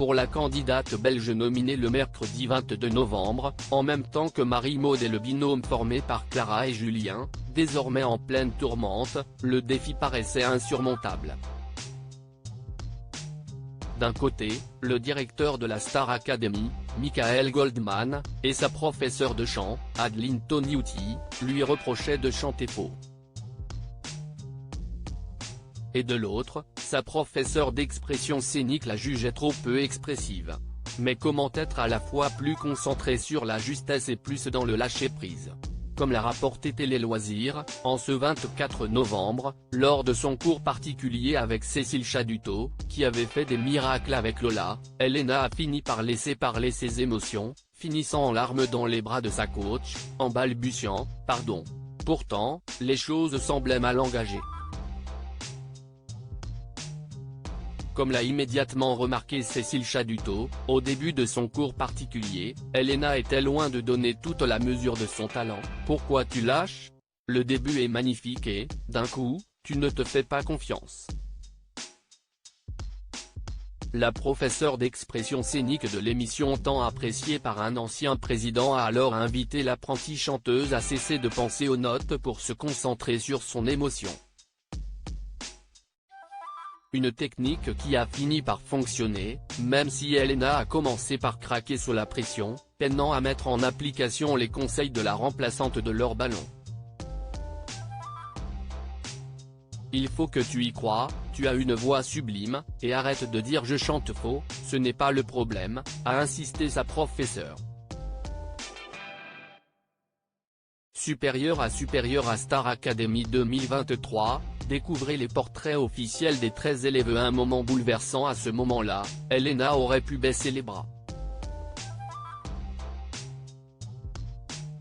pour la candidate belge nominée le mercredi 22 novembre, en même temps que Marie-Maude et le binôme formé par Clara et Julien, désormais en pleine tourmente, le défi paraissait insurmontable. D'un côté, le directeur de la Star Academy, Michael Goldman, et sa professeure de chant, Adeline Toniutti, lui reprochaient de chanter faux. Et de l'autre, sa professeure d'expression scénique la jugeait trop peu expressive. Mais comment être à la fois plus concentré sur la justesse et plus dans le lâcher-prise? Comme l'a rapporté Télé Loisirs, en ce 24 novembre, lors de son cours particulier avec Cécile Chaduto, qui avait fait des miracles avec Lola, Elena a fini par laisser parler ses émotions, finissant en larmes dans les bras de sa coach, en balbutiant « Pardon ». Pourtant, les choses semblaient mal engagées. Comme l'a immédiatement remarqué Cécile Chaduto, au début de son cours particulier, Elena était loin de donner toute la mesure de son talent. Pourquoi tu lâches? Le début est magnifique et, d'un coup, tu ne te fais pas confiance. La professeure d'expression scénique de l'émission tant appréciée par un ancien président a alors invité l'apprentie chanteuse à cesser de penser aux notes pour se concentrer sur son émotion. Une technique qui a fini par fonctionner, même si Elena a commencé par craquer sous la pression, peinant à mettre en application les conseils de la remplaçante de leur ballon. Il faut que tu y crois, tu as une voix sublime, et arrête de dire je chante faux, ce n'est pas le problème, a insisté sa professeure. Supérieur à Star Academy 2023, découvrez les portraits officiels des 13 élèves. Un moment bouleversant. À ce moment-là, Elena aurait pu baisser les bras.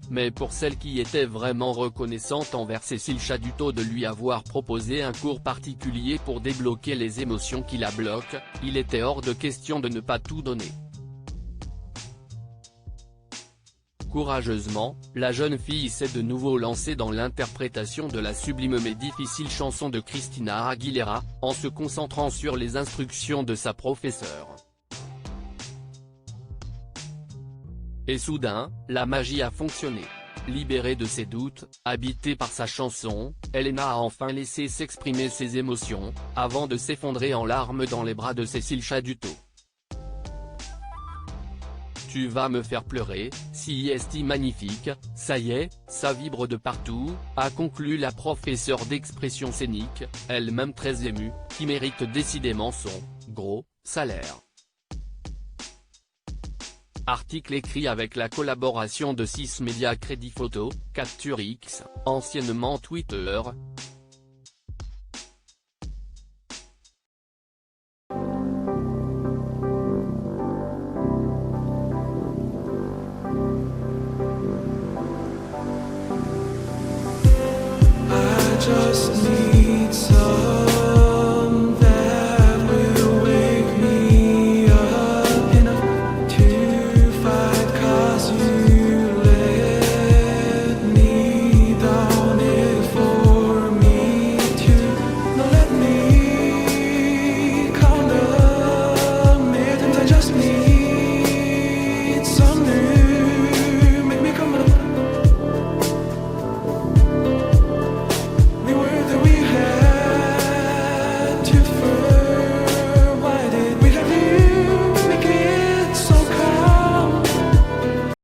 Mais pour celle qui était vraiment reconnaissante envers Cécile Chaduto de lui avoir proposé un cours particulier pour débloquer les émotions qui la bloquent, il était hors de question de ne pas tout donner. Courageusement, la jeune fille s'est de nouveau lancée dans l'interprétation de la sublime mais difficile chanson de Christina Aguilera, en se concentrant sur les instructions de sa professeure. Et soudain, la magie a fonctionné. Libérée de ses doutes, habitée par sa chanson, Elena a enfin laissé s'exprimer ses émotions, avant de s'effondrer en larmes dans les bras de Cécile Chaduto. Tu vas me faire pleurer, si est magnifique, ça y est, ça vibre de partout, a conclu la professeure d'expression scénique, elle-même très émue, qui mérite décidément son gros salaire. Article écrit avec la collaboration de 6 médias Crédit Photo, Capture X, anciennement Twitter. Just need